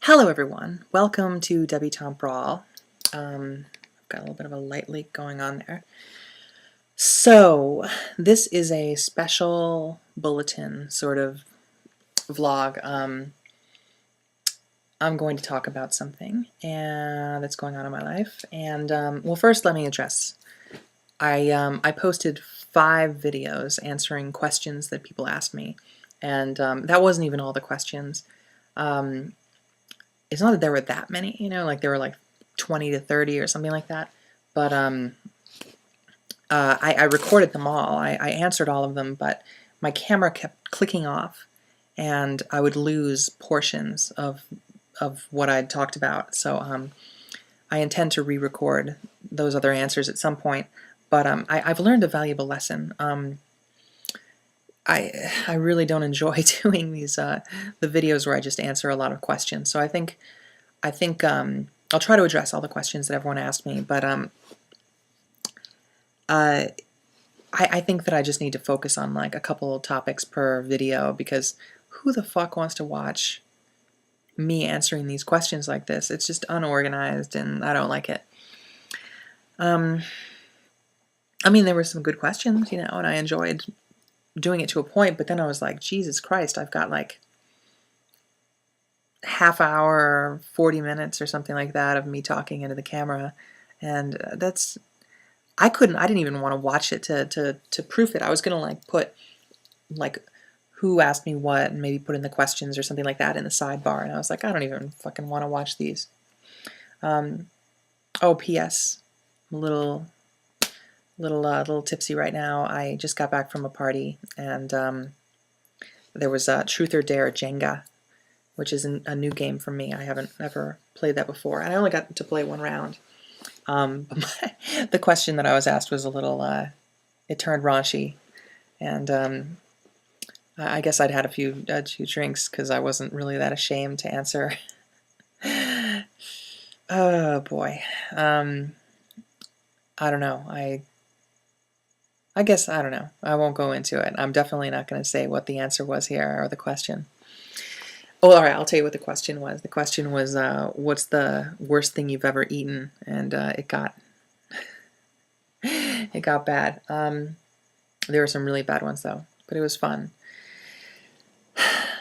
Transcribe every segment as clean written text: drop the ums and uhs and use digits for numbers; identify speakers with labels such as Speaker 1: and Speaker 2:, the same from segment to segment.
Speaker 1: Hello everyone, welcome to Debutante Brawl. I've got a little bit of a light leak going on there. So, this is a special bulletin sort of vlog. I'm going to talk about something that's going on in my life. And, well, first let me address. I posted 5 videos answering questions that people asked me. And that wasn't even all the questions. It's not that there were that many, you know, like there were like 20 to 30 or something like that. But I recorded them all. I answered all of them, but my camera kept clicking off, and I would lose portions of what I'd talked about. So I intend to re-record those other answers at some point. But I've learned a valuable lesson. I really don't enjoy doing these the videos where I just answer a lot of questions. So I think I'll try to address all the questions that everyone asked me, but I think that I just need to focus on like a couple topics per video, because who the fuck wants to watch me answering these questions like this? It's just unorganized and I don't like it. I mean, there were some good questions, you know, and I enjoyed doing it to a point, but then I was like, Jesus Christ, I've got like half hour, 40 minutes or something like that of me talking into the camera, and I didn't even want to watch it to proof it. I was gonna like put like who asked me what and maybe put in the questions or something like that in the sidebar, and I was like, I don't even fucking want to watch these. Oh, P.S. I'm a little tipsy right now. I just got back from a party, and there was Truth or Dare Jenga, which is a new game for me. I haven't ever played that before, and I only got to play 1 round. But the question that I was asked was a little, it turned raunchy, and I guess I'd had a few drinks because I wasn't really that ashamed to answer. Oh boy, I don't know. I guess, I don't know. I won't go into it. I'm definitely not going to say what the answer was here, or the question. Oh, all right, I'll tell you what the question was. The question was, what's the worst thing you've ever eaten? And it got bad. There were some really bad ones, though, but it was fun.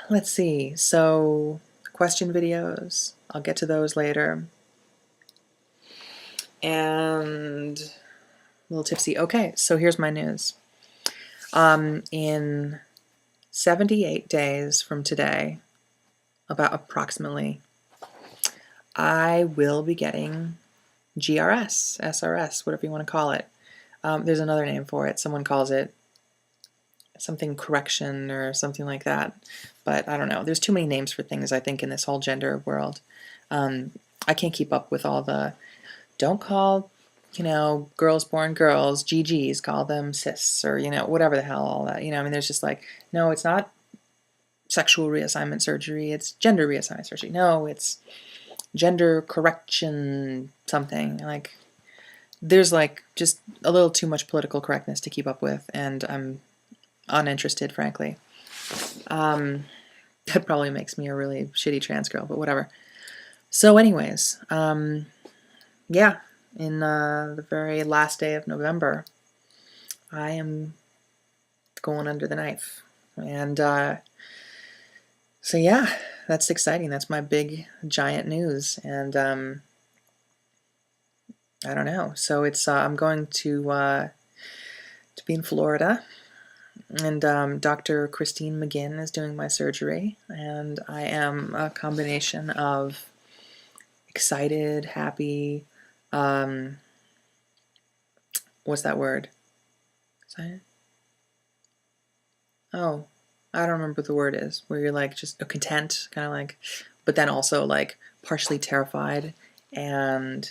Speaker 1: Let's see. So, question videos. I'll get to those later. And a little tipsy. Okay, so here's my news. In 78 days from today, about approximately, I will be getting GRS, SRS, whatever you want to call it. There's another name for it. Someone calls it something correction or something like that. But I don't know. There's too many names for things, I think, in this whole gender world. I can't keep up with all the, don't call, you know, girls born girls GGs, call them cis, or, you know, whatever the hell, all that. You know, I mean, there's just like, no, it's not sexual reassignment surgery, it's gender reassignment surgery. No, it's gender correction something. Like, there's like just a little too much political correctness to keep up with, and I'm uninterested, frankly. That probably makes me a really shitty trans girl, but whatever. So anyways, yeah, in the very last day of November, I am going under the knife. And so yeah, that's exciting. That's my big, giant news. And I don't know. So it's I'm going to be in Florida, and Dr. Christine McGinn is doing my surgery, and I am a combination of excited, happy, what's that word? Excited? Oh, I don't remember what the word is, where you're like just content, kind of like, but then also like partially terrified and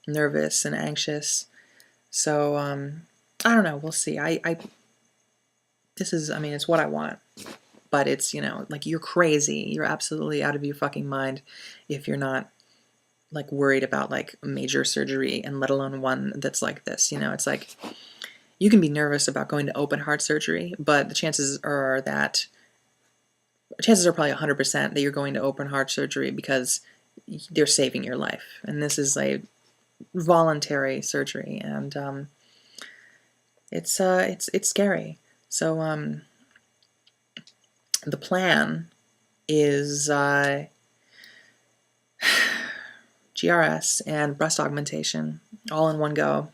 Speaker 1: nervous and anxious. So I don't know, we'll see. This is, I mean, it's what I want, but it's, you know, like, you're crazy. You're absolutely out of your fucking mind if you're not like worried about like major surgery, and let alone one that's like this. You know, it's like, you can be nervous about going to open heart surgery, but the chances are that chances are probably 100% that you're going to open heart surgery because they're saving your life. And this is a voluntary surgery, and it's scary. So the plan is GRS and breast augmentation all in one go.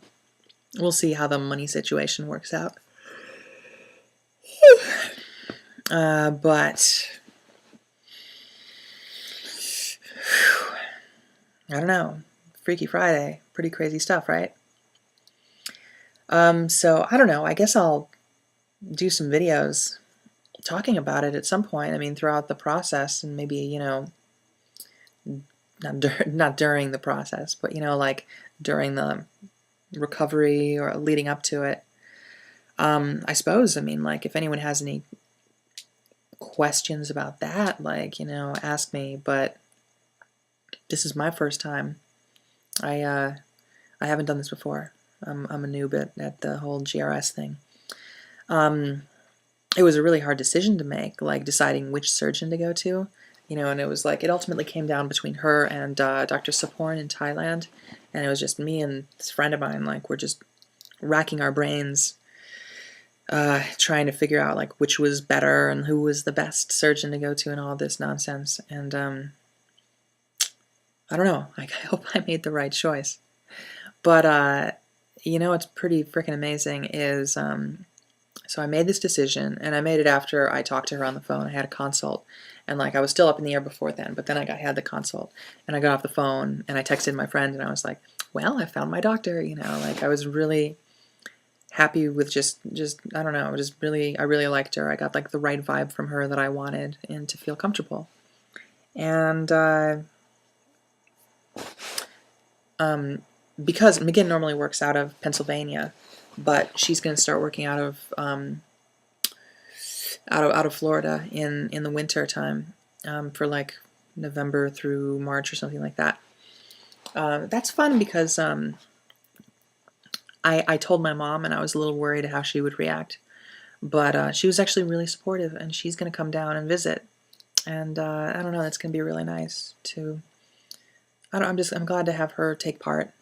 Speaker 1: We'll see how the money situation works out. But I don't know. Freaky Friday. Pretty crazy stuff, right? So I don't know. I guess I'll do some videos talking about it at some point. I mean, throughout the process, and maybe, you know, not during the process, but, you know, like during the recovery or leading up to it. I suppose, I mean, like, if anyone has any questions about that, like, you know, ask me, but this is my first time. I haven't done this before. I'm a noob at the whole GRS thing. It was a really hard decision to make, like deciding which surgeon to go to, you know, and it was like, it ultimately came down between her and Dr. Saporn in Thailand, and it was just me and this friend of mine, like, we're just racking our brains, trying to figure out, like, which was better and who was the best surgeon to go to and all this nonsense, and I don't know, like, I hope I made the right choice. But, you know what's pretty freaking amazing is, so I made this decision, and I made it after I talked to her on the phone. I had a consult, and like I was still up in the air before then, but then I had the consult, and I got off the phone, and I texted my friend, and I was like, well, I found my doctor, you know, like I was really happy with just I don't know, I really liked her. I got like the right vibe from her that I wanted and to feel comfortable. And because McGinn normally works out of Pennsylvania, but she's going to start working out of Florida in the winter time, for like November through March or something like that. That's fun because I told my mom, and I was a little worried how she would react, but she was actually really supportive, and she's going to come down and visit, and I don't know, that's going to be really nice to. I'm glad to have her take part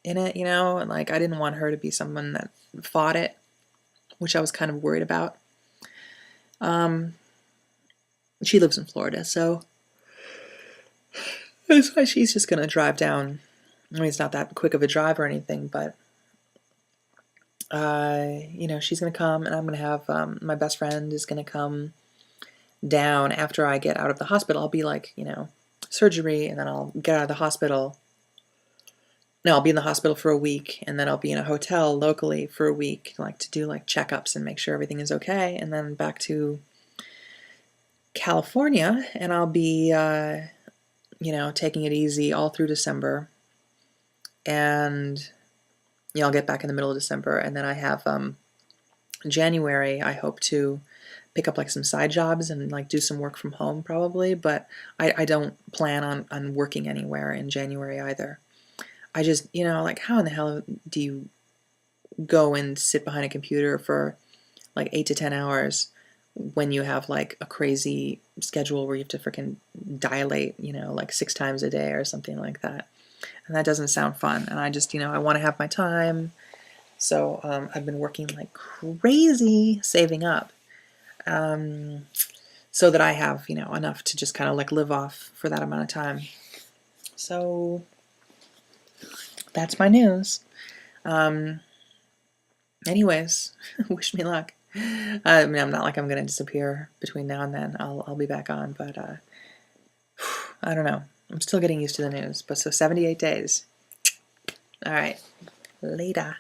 Speaker 1: in it, you know, and like I didn't want her to be someone that fought it, which I was kind of worried about. She lives in Florida, so that's why she's just gonna drive down. I mean, it's not that quick of a drive or anything, but you know, she's gonna come, and I'm gonna have my best friend is gonna come down after I get out of the hospital. I'll be like, you know, surgery, and then I'll get out of the hospital. No, I'll be in the hospital for a week, and then I'll be in a hotel locally for a week, like to do like checkups and make sure everything is okay, and then back to California, and I'll be, you know, taking it easy all through December, and you know, I'll get back in the middle of December, and then I have January. I hope to pick up like some side jobs and like do some work from home probably, but I don't plan on working anywhere in January either. I just, you know, like how in the hell do you go and sit behind a computer for like 8 to 10 hours when you have like a crazy schedule where you have to freaking dilate, you know, like 6 times a day or something like that. And that doesn't sound fun. And I just, you know, I want to have my time. So I've been working like crazy saving up, so that I have, you know, enough to just kind of like live off for that amount of time. So that's my news. Anyways, wish me luck. I mean, I'm not like I'm going to disappear between now and then. I'll be back on, but I don't know. I'm still getting used to the news. But so 78 days. All right. Later.